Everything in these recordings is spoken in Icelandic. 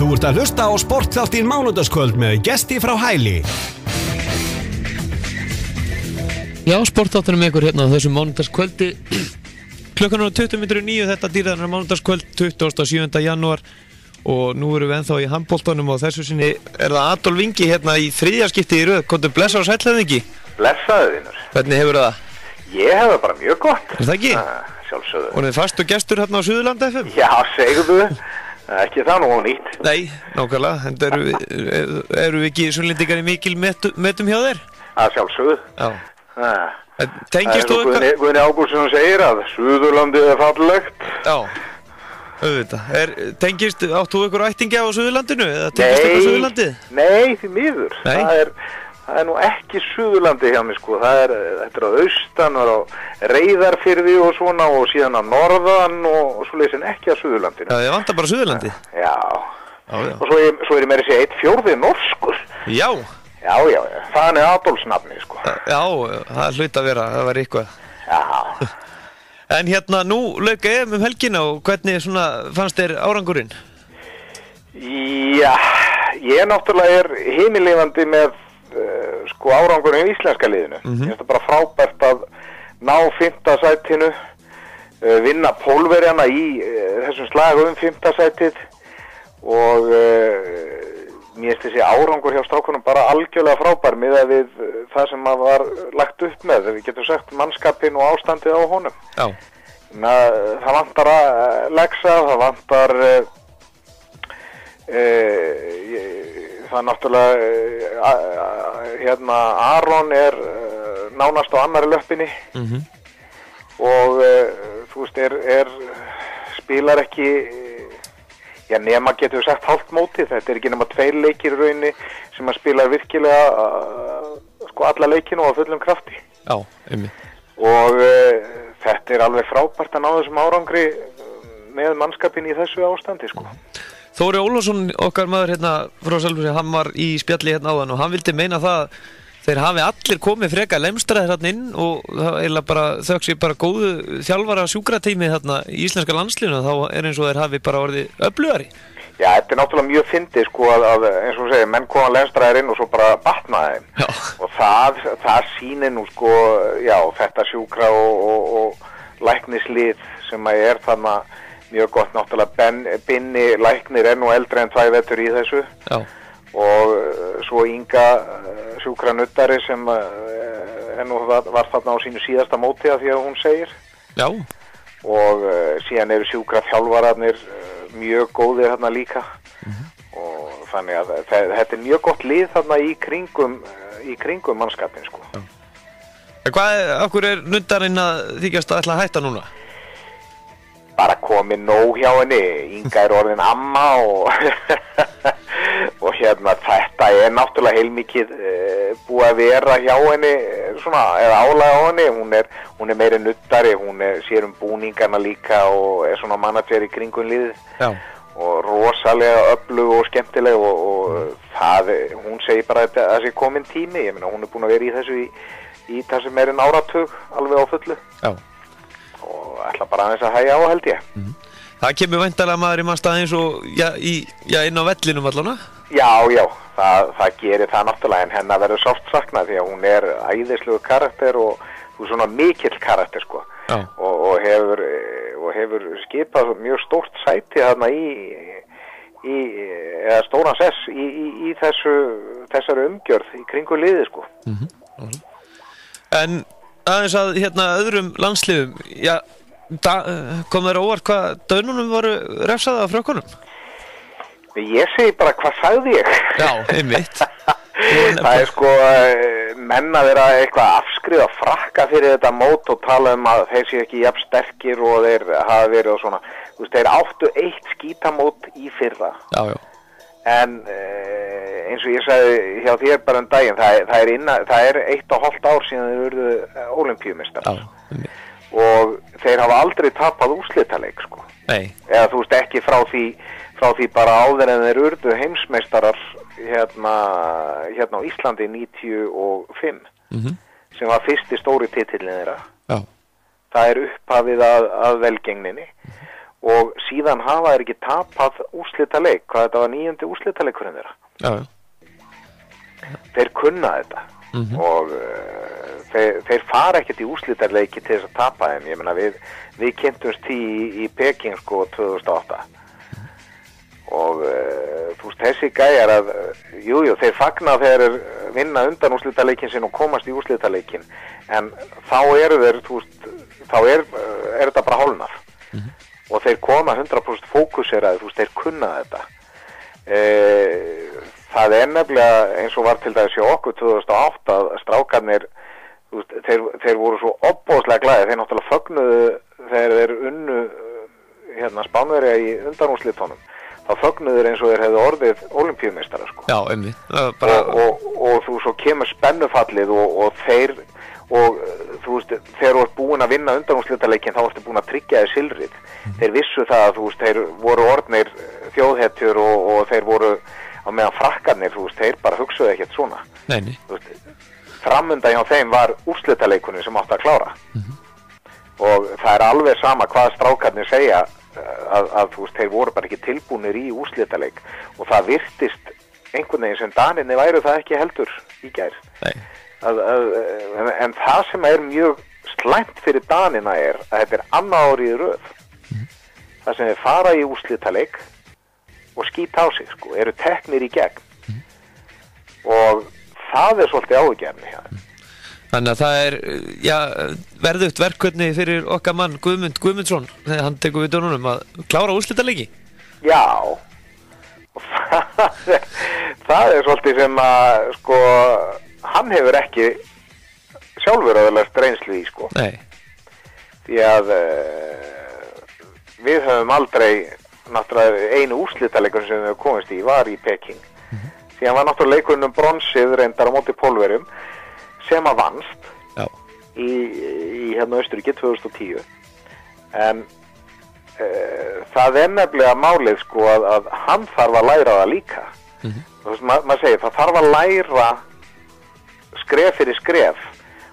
Þú ert að hlusta á sportþáttinn Mánudagskvöld með gesti frá Hæli. Já, sportþátturinn með ykkur hérna á þessum mánudagskvöldi. Klukkan er 20:09 þetta dýrðan mánudagskvöld 27. janúar og nú erum við ennþá í handboltanum og þessu sinni er það Adolf Ingi hérna í þriðja skipti í röð. Komdu blessa og sæll Ingi. Blessaðu þínur. Hvernig hefur það? Ég hef það bara mjög gott. Er það ekki? Sjálfsögðu. Og þið fastu gestur hérna á Suðurlandi FM? Já, segðu. Ekki það nú nýtt. Nei, nákvæmlega. En eru við ekki sunnlendingar í mikil metum hjá þér? Að sjálfsögðu. Já. Tengist þú eitthvað? Guðni Ágústsson segir að Suðurlandið er fallegt. Já, auðvitað. Tengist, átt þú ykkur ættingja á Suðurlandinu? Eða tengist ykkur Suðurlandið? Nei, því miður. Nei. Það er nú ekki Suðurlandi hjá mig sko, þetta er á austan og á Reyðarfirði og svona og síðan á norðan og svo leiðis en ekki á Suðurlandinu. Já, ég vantar bara Suðurlandi. Já. Og svo er ég meira að segja 1/4 norskur. Já. Já, það er Adolfs nafni sko. Já, það hlaut að vera, það var eitthvað. Já. En hérna, nú lauk EM helgina og hvernig svona fannst þér árangurinn? Já, ég náttúrulega er himinlifandi með sko árangurinn í íslenska liðinu. Ég finnst það bara frábært að ná 5. sætinu, vinna Pólverjana í þessum slagum 5. sætið og mér finnst þessi árangur hjá strákunum bara algjörlega frábær miðað við það sem var lagt upp með, við getum sagt mannskapinn og ástandið á honum. Já. Það vantar að leggsa, það vantar það náttúrulega hérna Aron er nánast á annari löppinni og þú veist spilar ekki nema getur við sagt hálft mótið, þetta er ekki nema 2 leikir í rauninni sem að spila virkilega sko alla leikinu á fullum krafti. Já, einmitt. Og þetta er alveg frábært að ná þessum árangri með mannskapin í þessu ástandi sko. Þóri Ólafsson, okkar maður hérna frá Selfossi, hann var í spjalli hérna áðan og hann vildi meina það þeir hafi allir komið frekar lemstraðir hérna inn og það eiginlega bara þökk sér bara góðu þjálfara sjúkrateymið hérna í íslenska landslinu, þá er eins og þeir hafi bara orðið öflugari. Já, þetta er náttúrulega mjög fyndið sko að eins og segir, menn koma lemstraðir inn og svo bara batnaði þeim. Já. Og það sýnir nú sko, já, þetta sjúkra og læknislið sem að er þarna mjög gott náttúrulega Binni læknir er nú eldri en 2 vetur í þessu. Já. Og svo Inga sjúkranuttari sem var þarna á sínu síðasta móti að því að hún segir. Já. Og síðan eru sjúkraþjálfararnir mjög góðir þarna líka. Og þannig að þetta er mjög gott lið þarna í kringum mannskapin sko. Já. Akkur er nuttarinn að þykjast að ætla að hætta núna? Bara komið nóg hjá henni, Inga er orðin amma og hérna þetta er náttúrulega heilmikið búið að vera hjá henni svona, eða álag á henni, hún er meiri nuttari, hún sér búningarna líka og er svona manager í kringum liðið. Já. Og rosalega öflug og skemmtileg og hún segir bara að það sé komin tími, ég meina hún er búin að vera í þessu í það sem er áratug alveg á fullu. Já. Og ætla bara aðeins að hægja á held ég. Það kemur væntanlega maður í mannstað eins og inn á vellinum allavega? Já, það gerir það náttúrulega en hennar verður sárt saknað því að hún er æðislegur karakter og þú er svona mikill karakter sko. Og hefur skipað mjög stórt sæti þarna eða stóran sess í þessari umgjörð í kringu liði sko. En aðeins að hérna öðrum landsliðum, já, kom þér óvart hvað Dönunum voru refsaði af frökkunum? Ég segi bara hvað sagði ég? Já, einmitt. Það er sko menn að vera eitthvað afskrið að frakka fyrir þetta mót og tala að þeir séu ekki jafn sterkir og þeir hafa verið og svona. Þú veist, þeir áttu 1 skítamót í fyrra. Já. En eins og ég sagði hjá þér bara daginn, það er 1,5 ár síðan þeir urðu ólympíumeistar. Og þeir hafa aldrei tapað úrslitaleik sko. Nei. Eða þú veist ekki frá því bara áður en þeir urðu heimsmeistarar hérna á Íslandi 95 sem var fyrsti stóri titillin þeirra. Já. Það er upphafið að velgengninni og síðan hafa þeir ekki tapað úrslitaleik, hvað þetta var 9. úrslitaleikurinn þeirra. Já. Þeir kunna þetta og þeir fara ekkert í úrslitaleiki til þess að tapa þeim. Ég meina við kynntumst í Peking sko 2008 og þú veist þessi gæjar að jú, þeir fagna þegar þeir vinna undan úrslitaleikin sinn og komast í úrslitaleikin en þá eru þeir, þú veist, þá er þetta bara hálfnað og þeir koma 100% fókuseraði, þú veist, þeir kunna þetta. Það er nefnilega eins og var til dæmis hjá okkur 2008 að strákarnir, þú veist, þeir voru svo opbóðslega glæðir, þeir náttúrulega fögnuðu þegar þeir unnu Spánverja í undanúrslitunum. Þá fögnuður eins og þeir hefðu orðið ólympíumeistara sko. Já, einmitt. Og þú svo kemur spennufallið og þeir og þú veist, þeir voru búin að vinna undanúrslitaleikin þá ertu búin að tryggja þeir silfrið. Þeir vissu það að þú veist, þeir voru orðnir þjóðhetjur og þeir voru á meðan frakkarnir, þú veist, þeir bara hugsuðu ekkert svona. Nei. Þú veist, framundan hjá þeim var úrslitaleikunni sem átti að klára. Og það er alveg sama hvað strákarnir segja að þú veist, þeir voru bara ekki tilbúnir í úrslitaleik og það virtist einhvern veginn sem Daninni væru það ekki heldur í gær. Nei. En það sem er mjög slæmt fyrir Danina er að þetta er annað árið í röð. Það sem þeir fara í úrslitaleik og skýta á sig, sko, eru teknir í gegn. Og það er svolítið áhugjefni hjá þeim. Þannig að það er, já, verðugt verkefni fyrir okkar mann Guðmund Guðmundsson, þegar hann tekur við dönunum að klára úrslitaleiki. Já, og það er svolítið sem að, sko, hann hefur ekki sjálfur aðalast reynslu í, sko. Nei. Því að við höfum aldrei, náttúrulega einu úrslitaleikur sem við komist í var í Peking. Því hann var náttúrulega leikurinn um bronsið reyndar á móti Pólverjum sem að vannst í Austurríki 2010. En það er nefnilega málið sko að hann þarf að læra það líka. Þú veist, maður segir, það þarf að læra skref fyrir skref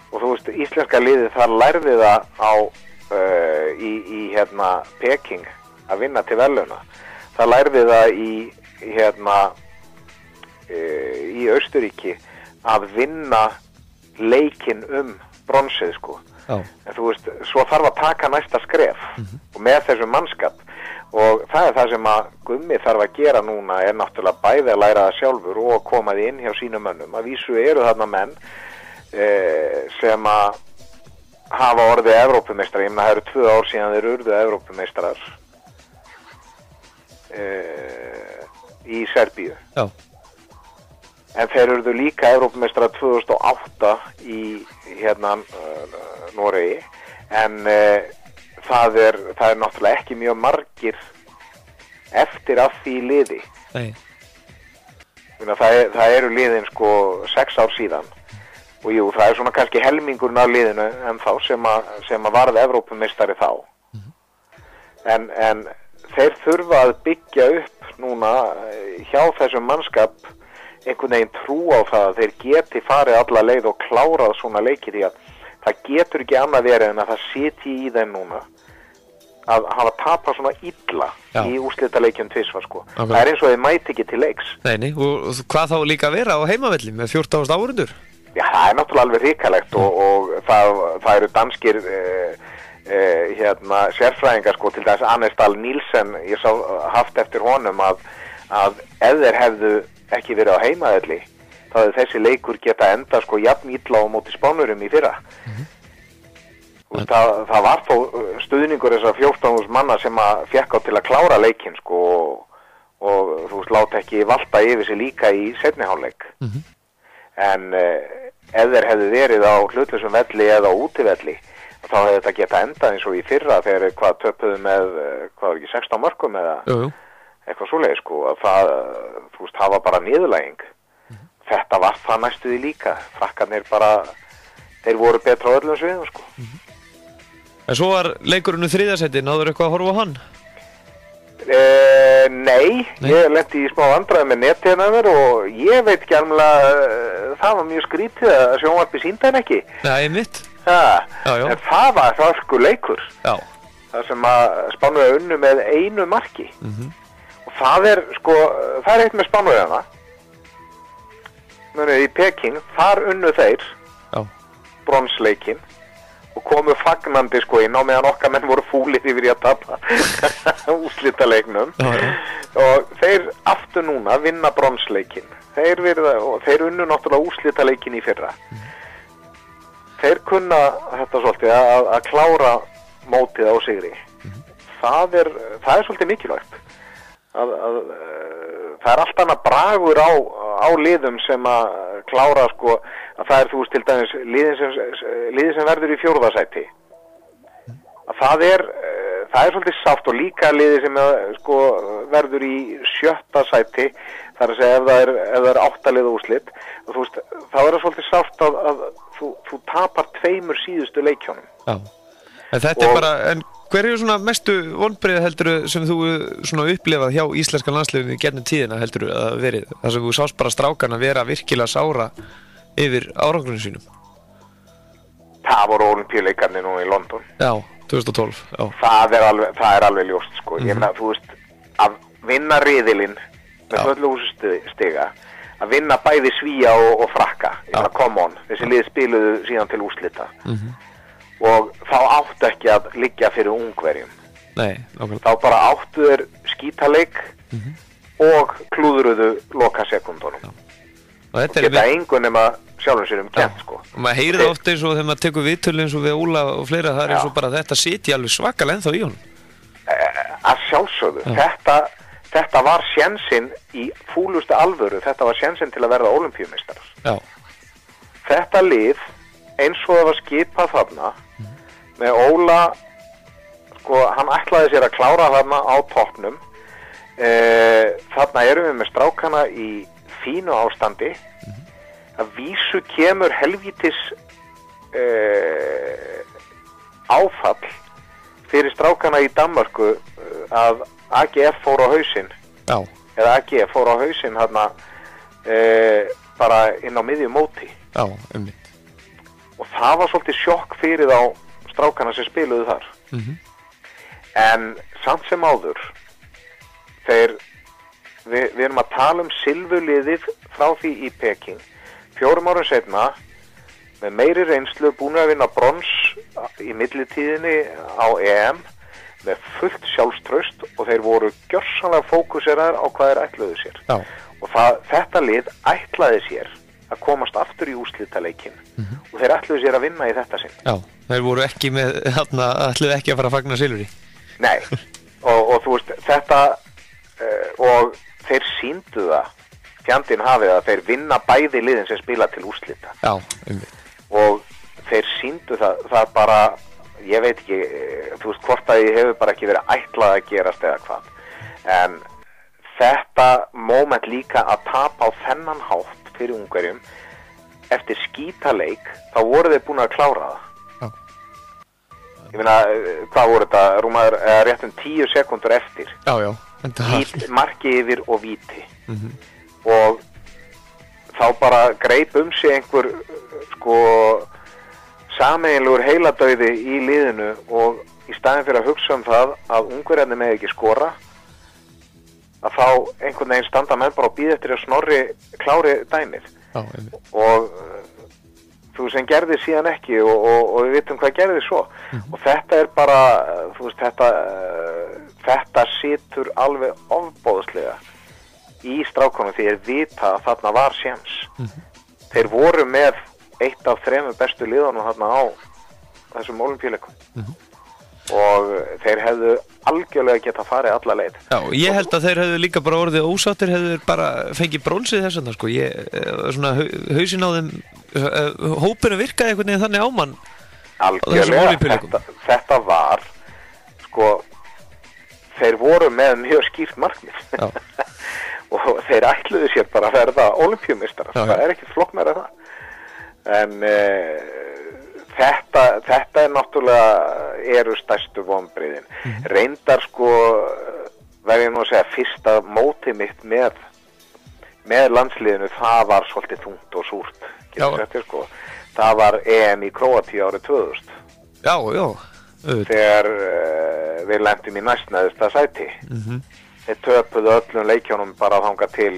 og þú veist, íslenska liðið þar lærði það í Peking að vinna til verðlauna. Það lærði það í Austurríki að vinna leikinn bronsið sko. En þú veist, svo þarf að taka næsta skref og með þessum mannskap og það er það sem að Gummi þarf að gera núna er náttúrulega bæði að læra það sjálfur og koma því inn hjá sínum mönnum. Að vísu eru þarna menn sem að hafa orðið Evrópumeistrar. Ég meina það eru 2 ár síðan þeir urðu Evrópumeistrar í Serbíu. Já. En þeir urðu líka Evrópumeistrar 2008 í Noregi, en það er náttúrulega ekki mjög margir eftir af því liði. Nei. Það eru liðin sko 6 ár síðan og jú, það er svona kannski helmingurinn af liðinu en þá sem að varð Evrópumeistari þá. En þeir þurfa að byggja upp núna hjá þessum mannskap einhvern veginn trú á það að þeir geti farið alla leið og klárað svona leiki því að það getur ekki annað verið en að það sitji í þeim núna að hafa tapað svona illa í úrslitaleikjum tvisvar sko. Okay. Það er eins og þeir mæti ekki til leiks. Nei, og hvað þá líka vera á heimavelli með 14.000 áhorfendur? Já, það er náttúrulega alveg hrikalegt og það eru danskir sérfræðingar sko, til dæmis Anesdal Nielsen, ég sá haft eftir honum að ef þeir hefðu ekki verið á heimavelli þá hefði þessi leikur geta enda sko jafn illa á móti Spánurum í fyrra. Það var þó stuðningur þessar 14.000 manna sem að fékk á til að klára leikinn sko og þú veist láta ekki valta yfir sig líka í seinni hálfleik. En ef þeir hefðu verið á hlutlausum velli eða á útivelli þá hefði þetta geta enda eins og í fyrra þegar töpuðu með 16 mörkum eða eitthvað svoleiðis sko að það, þú veist, hafa bara niðurlæging. Þetta var það næstuði líka. Frakkarnir bara, þeir voru betra á öllum sviðum sko. En svo var leikurinn þriðasæti, náður eitthvað að horfa á hann? Nei, ég lenti í smá vandræði með netið hérna mér og ég veit ekki alveg það var mjög skrítið að sjónvarpið sýndi hann ekki. Nei, mitt. En það var hörku leikur. Já. þar sem að Spánverjar unnu með 1 marki. Og það er eitt með Spánverjana. Í Peking, þar unnu þeir bronsleikinn og komu fagnandi inn á meðan okkar menn voru fúlir yfir í að tapa úrslitaleiknum. Og þeir aftur núna vinna bronsleikinn. Þeir unnu náttúrulega úrslitaleikinn í fyrra. Þeir kunna þetta svolítið að klára mótið á sigri. Það er svolítið mikilvægt. Það er allt annað bragur á liðum sem að klára að það er til dæmis liðið sem verður í 4. sæti. Það er svolítið sátt og líka liðið sem verður í 7. sæti. Það er að segja ef það er 8 liða úrslit. Þá er það svolítið sátt að þú tapar 2 síðustu leikjónum. Já. En þetta er bara, en hver eru svona mestu vonbrigði heldur sem þú svona upplifað hjá íslenska landsliðinu í gennum tíðina heldur að verið? Það sem þú sást bara strákarna vera virkilega sára yfir árangurinn sínum. Það voru Ólympíuleikarnir nú í London. Já, 2012. Já. Það er alveg ljóst Ég meina, að vinna riðilinn með öllu stiga, að vinna bæði Svía og Frakka. Come on, þessi lið spiluðu síðan til úrslita. Og þá áttu ekki að liggja fyrir Ungverjum. Nei, nákvæmlega. Þá bara áttu þeir skítaleik og klúðruðu loka sekundunum. Og geta engu nema sjálfum sér kennt Og maður heyrir það ofta eins og þegar maður tekur viðtölu eins og við Óla og fleira, það er eins og bara þetta sitji alveg svakalega ennþá í honum. Að sjálfsögðu, þetta var sénsinn í fúlustu alvöru, þetta var sénsinn til að verða ólympíumeistarar. Já. Þetta lið, eins og það var skipað þarna, með Óla, hann ætlaði sér að klára þarna á toppnum. Þarna erum við með strákana í fínu ástandi. Að vísu kemur helvítis áfall fyrir strákana í Danmörku að AGF fór á hausinn. Já. Eða AGF fór á hausinn þarna bara inn á miðju móti. Já, Og það var svolítið sjokk fyrir þá strákana sem spiluðu þar. En samt sem áður, við erum að tala silfurliðið frá því í Peking. 4 árum seinna, með meiri reynslu, búin að vinna brons í millitíðinni á EM, með fullt sjálfstraust og þeir voru gjörsamlega fókuseraðir á hvað þeir ætluðu sér. Já. Og þetta lið ætlaði sér að komast aftur í úrslitaleikinn og þeir ætluðu sér að vinna í þetta sinn. Já, þeir voru ekki með, ætluðu ekki að fara að fagna silfri. Nei, og þú veist, þetta, og þeir sýndu það, fjandinn hafið að þeir vinna bæði liðin sem spila til úrslita. Já, Og þeir sýndu það bara, ég veit ekki, þú veist, hvort að ég hefur bara ekki verið ætlað að gerast eða hvað. En þetta moment líka að tapa á þennan hátt fyrir Ungverjum eftir skítaleik, þá voru þeir búin að klára það. Já. Ég meina, hvað voru þetta? Rúmaður rétt 10 sekúndur eftir. Já. Marki yfir og víti. Og þá bara greip sig einhver sameiginlegur heiladauði í liðinu og í staðinn fyrir að hugsa það að Ungverjarnir megi ekki skora, að þá einhvern veginn standa menn bara og bíða eftir að Snorri klári dæmið. Já, og þú sem gerði síðan ekki og við vitum hvað gerði svo. Og þetta er bara, þú veist, þetta situr alveg ofboðslega í strákunum því þeir vita að þarna var séns. Þeir voru með eitt af 3 bestu liðunum þarna á þessum ólympíuleikum. Og þeir hefðu algjörlega geta farið alla leið. Já, ég held að þeir hefðu líka bara orðið ósáttir, hefðu bara fengið bronsið þess vegna, sko. Svona hausinn á þeim, hópurinn virkaði einhvern veginn þannig á mann. Algjörlega, þetta var, sko, þeir voru með mjög skýrt markmið. Og þeir ætluðu sér bara að verða ólympíumeistarar. Það er ekki flókn meira það. En þetta er náttúrulega eru stærstu vonbrigðin. Reyndar sko, verð ég nú að segja, fyrsta mótið mitt með landsliðinu, það var svolítið þungt og súrt. Sko. Það var EM í Króatíu árið 2000. Já. Þegar við lentum í næstneðsta sæti. Þeir töpuðu öllum leikjónum bara þangað til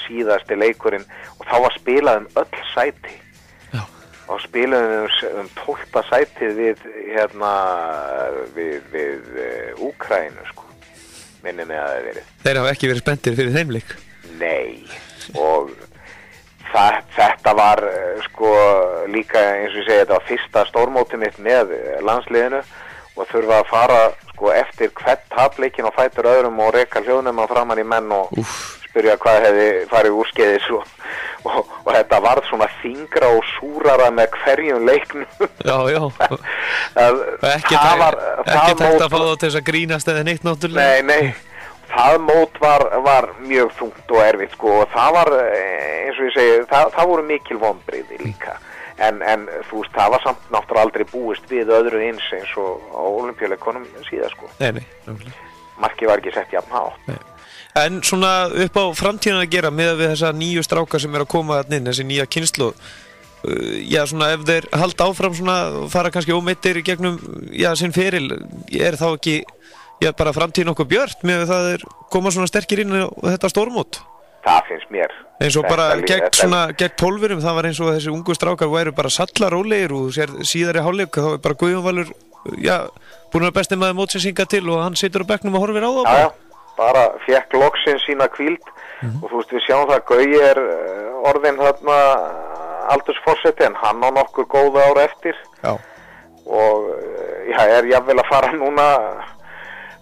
síðasti leikurinn og þá var spilað öll sæti. Já. Og spilaðum 12. sætið við Úkraínu, sko. Minni með að það verið. Þeir hafa ekki verið spenntir fyrir þeim leik. Nei, og þetta var sko líka eins og ég segi, þetta var fyrsta stórmótið mitt með landsliðinu og þurfa að fara sko eftir hvert tapleikin og fætur öðrum og reka hljóðnum á framan í menn og spyrja hvað hefði farið úrskeiðis og þetta varð svona þyngra og súrara með hverjum leiknum. Já. Ekki tækt að fá þá til þess að grínast eða neitt náttúrulega. Nei. Það mót var mjög þungt og erfitt sko og það var eins og ég segi, það voru mikil vonbrigði líka. En þú veist, það var samt náttúrulega aldrei búist við öðru eins og á Ólympíuleikunum síðan sko. Nei. Markið var ekki sett jafn hátt. Nei. En svona upp á framtíðan að gera með við þessa nýju strákar sem eru að koma þarna inn, þessi nýja kynslóð. Já, svona ef þeir halda áfram svona og fara kannski ómeiddir í gegnum sinn feril, þá ekki bara framtíðin okkur björt með það þeir koma svona sterkir inn á þetta stórmót? Það finnst mér. Eins og bara gegn 12-urum, það var eins og þessi ungu strákar væru bara sallarólegir og síðari hálfleik þá bara Guðjón Valur, búinn að besti maður mótsins hingað til og hann situr á bekknum og horfir á það. Já. Bara fekk loksins sína hvíld og þú veist við sjáum það að Gauji orðin þarna aldursforseti en hann á nokkur góða ára eftir. Já. Og jafnvel að fara núna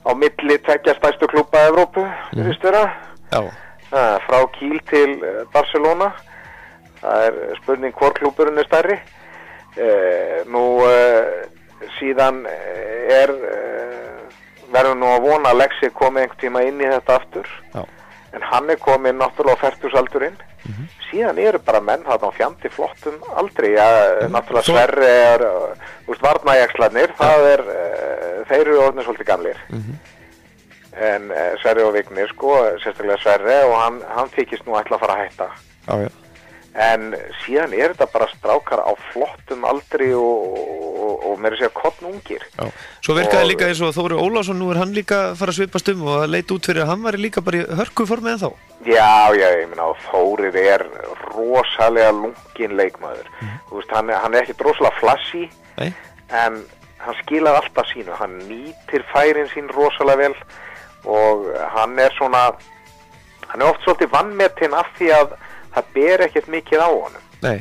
á milli tveggja stærstu klúbba Evrópu, Já. Frá Kiel til Barcelona. Það spurning hvor klúburinn stærri. Síðan verður nú að vona að Lexi komi einhvern tíma inn í þetta aftur. Já. En hann komin náttúrulega á fertugsaldurinn. Síðan eru bara menn þarna á fjandi flottum aldri. Náttúrulega Sverri varnæjaxlarnir, þeir eru orðnir svolítið gamlir. En Sverri og Vignir sko, sérstaklega Sverri og hann þykist nú ætla að fara að hætta. Já. En síðan þetta bara strákar á flottum aldri og meira að segja kottnungir. Já. Svo virkaði líka eins og Þóri Ólafsson, nú hann líka að fara að svipast og það leit út fyrir að hann var líka bara í hörkuformi en þá. Já, ég meina Þórir rosalega lungin leikmaður. Þú veist, hann ekkert rosalega flashy, en hann skilar alltaf sínu, hann nýtir færin sín rosalega vel og hann oft svolítið vannmetinn af því að það ber ekkert mikið á honum. Nei.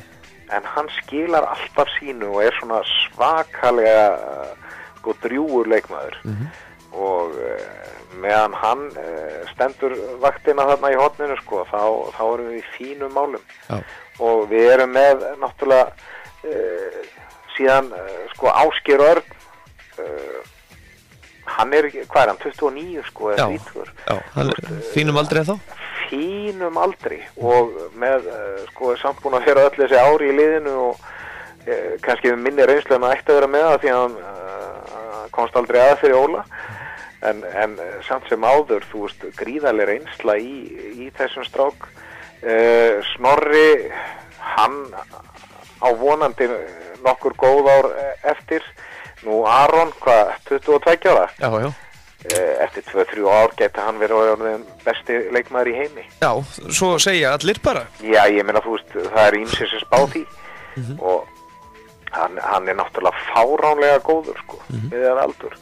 En hann skilar alltaf sínu og svona svakalega drjúgur leikmaður. Og meðan hann stendur vaktina þarna í horninu sko, þá erum við í fínum málum. Já. Og við erum með náttúrulega síðan sko Ásgeir Örn, hann hvað hann, 29 sko, eða 30. Já, hann fínum aldrei þá? Fínum aldri og með sko samt búin að vera öll þessi ári í liðinu og kannski minni reynslu en að ætti að vera með það því að hann komst aldrei að fyrir Óla en samt sem áður þú veist gríðarlega reynsla í þessum strák. Snorri hann á vonandi nokkur góð ár eftir. Nú Aron 22 ára? Já. Eftir 2-3 ár geti hann verið orðinn besti leikmaður í heimi. Já, svo segja allir bara. Já, ég meina þú veist, það ýmsir sem spá því og hann náttúrulega fáránlega góður sko, við aldur.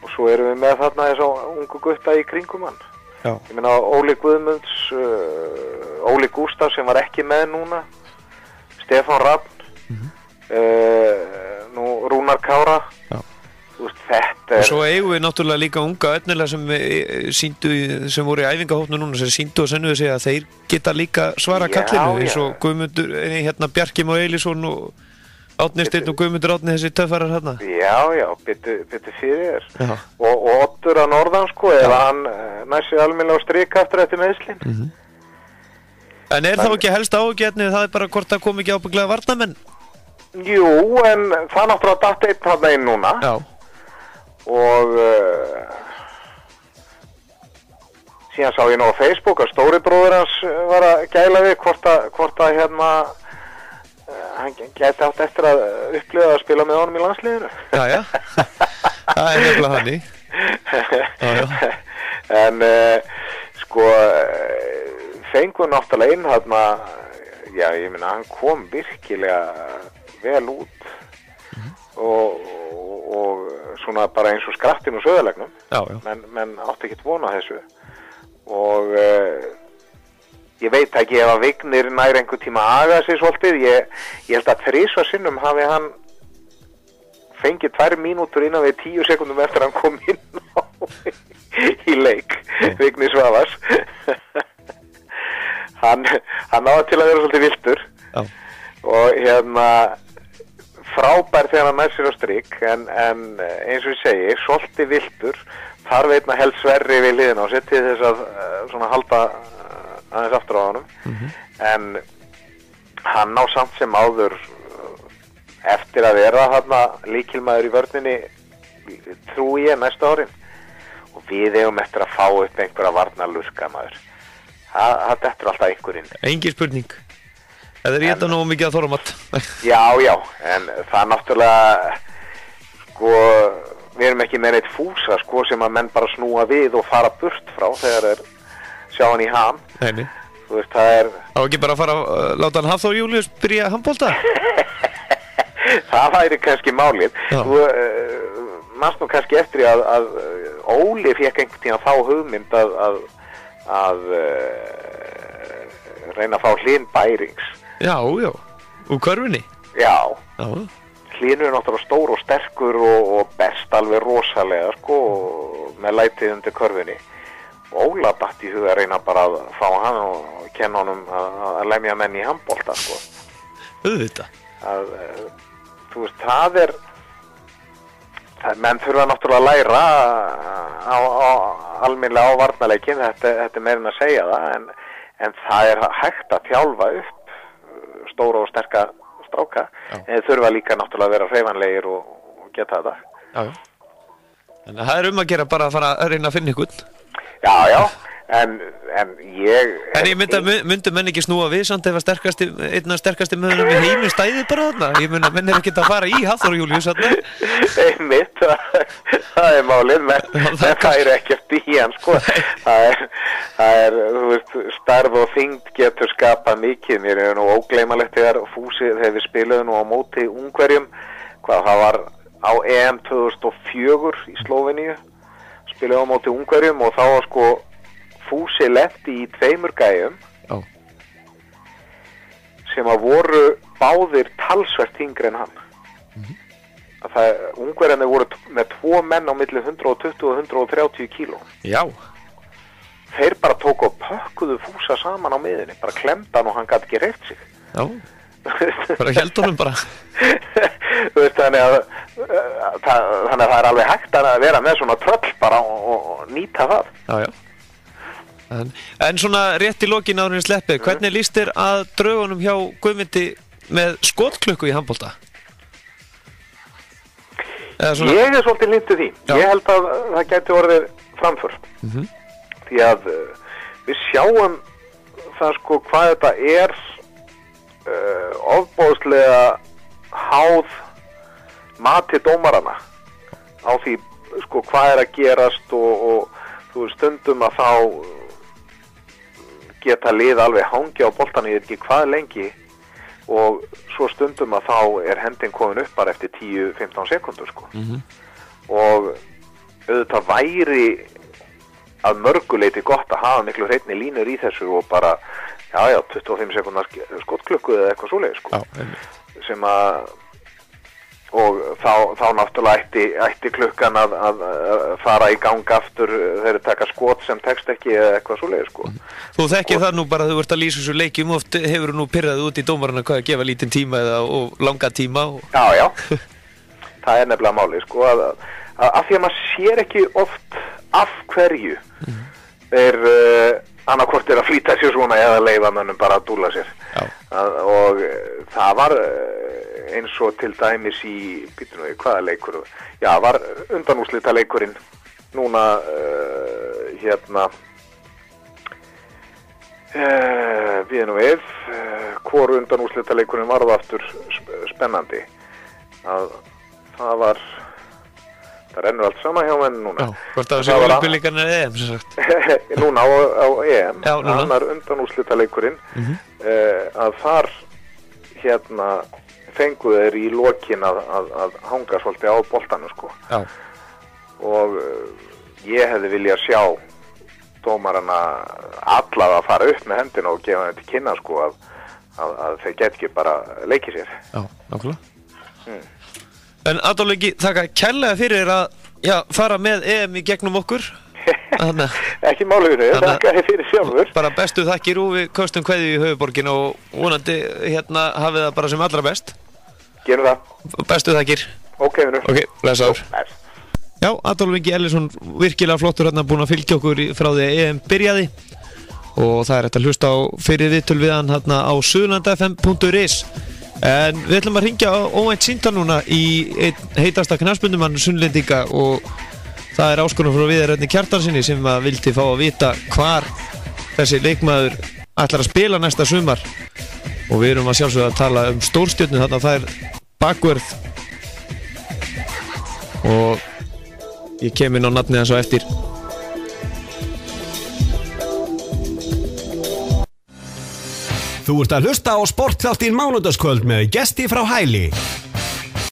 Og svo erum við með þarna þess að ungu gutta í kringum hann. Já. Ég meina Óli Guðmunds, Óli Gústaf sem var ekki með núna, Stefán Rafn, nú Rúnar Kára. Já. Veist, þetta og svo eigum við náttúrulega líka unga öfnilega sem voru í æfingahópnu núna sem sýndu og sennuðu sig að þeir geta líka svara kallinu eins og Guðmundur, Bjarki Már Elísson og Árni Steinn og Guðmundur Árni þessi töffarar hérna. Já, byttu fyrir þér. Og Oddur að norðan sko, ef hann næssi almennilega á strik aftur eftir meiðslin. En þá ekki helst áhugjörni, það bara hvort það kom ekki ábygglega varnamenn? Jú, en það náttúrulega datt einn þarna inn núna. Já. Og síðan sá ég nú á Facebook að stóri bróður hans var að gæla við hvort að hann gæti átt eftir að upplifa að spila með honum í landsliðinu. Já, það nefnilega hannig. En sko fengur náttúrulega inn þarna, já ég meina hann kom virkilega vel út og svona bara eins og skrattinn úr söðalegnum, menn átti ekkert vona þessu og ég veit ekki ef að Vignir nær einhver tíma aga sig svolítið, ég held að 3 sinnum hafi hann fengið 2 mínútur innan við 10 sekundum eftir að hann kom inn í leik, Vignir Svavars. Hann náði til að vera svolítið viltur og hérna frábær þegar hann nær sér á strik en eins og ég segi, svolítið viltur, þar veitna held Sverri við liðina og setti þess að svona halda aðeins aftur á honum en hann ná samt sem áður eftir að vera þarna lykilmaður í vörninni trúi ég næsta árin og við eigum eftir að fá upp einhverja varnarlurka maður það dettur alltaf einhverjinn engin spurning eða er þetta nú mikið að þorramat já, en það náttúrulega sko við erum ekki með neitt fúsa sko sem að menn bara snúa við og fara burt frá þegar er sjá hann í ham. Nei. Þú veist, það er... Á ekki bara að fara að láta hann Hafþór Júlíus byrja handbolta? Það væri kannski málið. Þú manst nú kannski eftir að Óli fékk einhvern tíma að fá hugmynd að reyna að fá Hlyn Bærings. Já, úr körfunni? Já. Hlynur er náttúrulega stór og sterkur og best alveg rosalega, sko, með lætið undir körfunni. Óla datt í huga að reyna bara að fá hann og kenna honum að lemja menn í handbolta, sko. Auðvitað. Þú veist, það er... Menn þurfa náttúrulega að læra almennilega á varnarleikin, þetta er meirinn að segja það, en það er hægt að þjálfa upp stóra og sterka stráka, en þeir þurfa líka náttúrulega að vera hreyfanlegir og geta þetta. Já. En það er að gera bara að fara að reyna að finna ykkur. Já, en ég... En ég myndi menn ekki snúa við samt ef að einn af sterkasti mönnum í heimi stæði bara þarna. Ég myndi að menn er ekki að fara í Hafþór Júlíus þarna. Einmitt, það er málið, menn það er ekkert í hann, sko. Það er, þú veist, starf og þyngd getur skapað mikið. Mér er nú ógleymanlegt þegar við spiluðum nú á móti Ungverjum, það var á EM 2004 í Slóveníu. Spilaði á móti Ungverjum og þá var sko Fúsi lenti í 2 gæjum sem að voru báðir talsvert yngri en hann. Ungverjarnir voru með 2 menn á milli 120 og 130 kíló. Já. Þeir bara tóku og pökkuðu Fúsa saman á miðinni, bara klemdu hann og hann gat ekki hreyft sig. Já. Bara held honum bara. Þú veist, þannig að það er alveg hægt að vera með svona tröll bara og nýta það. Já. En svona rétt í lokin áður en sleppið, hvernig líst þér að draugunum hjá Guðmundi með skotklukku í handbolta? Ég er svolítið lítið því. Já. Ég held að það gæti orðið framför. Því að við sjáum það sko hvað þetta er ofboðslega háð mati dómarana á því sko hvað er að gerast og þú veist stundum að þá geta lið alveg hangja á boltanum ég veit ekki hvað lengi og svo stundum að þá er hendin komin upp bara eftir 10-15 sekundur sko og auðvitað væri að mörguleiti gott að hafa miklu hreinni línur í þessu og bara 25 sekundar skotklukku eða eitthvað svoleiðis sko. Sem að og þá náttúrulega ætti klukkan að fara í gang aftur þegar taka skot sem tekst ekki eða eitthvað svoleiðis sko. Þú þekkir það nú bara að þú ert að lýsa þessu leikjum oft hefur þú nú pirrað út í dómarana hvað að gefa lítinn tíma eða og langa tíma og... Já það er nefnilega máli sko að því að maður sér ekki oft af hverju er annarkvort er að flýta sér svona eða leyfa mönnum bara að dúlla sér og það var eins og til dæmis í hvaða leikur var undanúrslita leikurinn núna við hvor undanúrslita leikurinn var það aftur spennandi það það rennur allt sama hjá menn núna. Já, hvort það var Ólympíuleikarnir EM sem sagt. Núna á EM, Já, núna. annar undanúrslitaleikurinn, að þar fengu þeir í lokin að hanga svolítið á boltanum sko. Já. Og ég hefði viljað sjá dómarana allavega að fara upp með hendina og gefa þeim til kynna sko að þeir get ekki bara leikið sér. Já, nákvæmlega. En Adolf Ingi, þakka kærlega fyrir að fara með EM í gegnum okkur. Ekki máluginu, þakka þér fyrir sjálfur. Bara bestu þakkir og við köstum kveðju í höfuborgin og vonandi hafið það bara sem allra best. Gerum það. Bestu þakkir. Ok, vinur. Ok, blessaður. Já, Adolf Ingi Ellisson, virkilega flottur búinn að fylgja okkur frá því að EM byrjaði og það hægt að hlusta á fyrir viðtöl við hann á suðurlandafm.is. En við ætlum að hringja á óvænt síntal núna í heitasta knattspyrnumann Sunnlendinga og það er áskorun frá Viðar Örn Kjartansinni sem vildi fá að vita hvar þessi leikmaður ætlar að spila næsta sumar og við erum að sjálfsögða að tala stórstjörnu þarna, það er bakvörð og ég kem inn á nafnið hans á eftir. Þú ert að hlusta á Sportþáttinn mánudagskvöld með Gesti frá Hæli.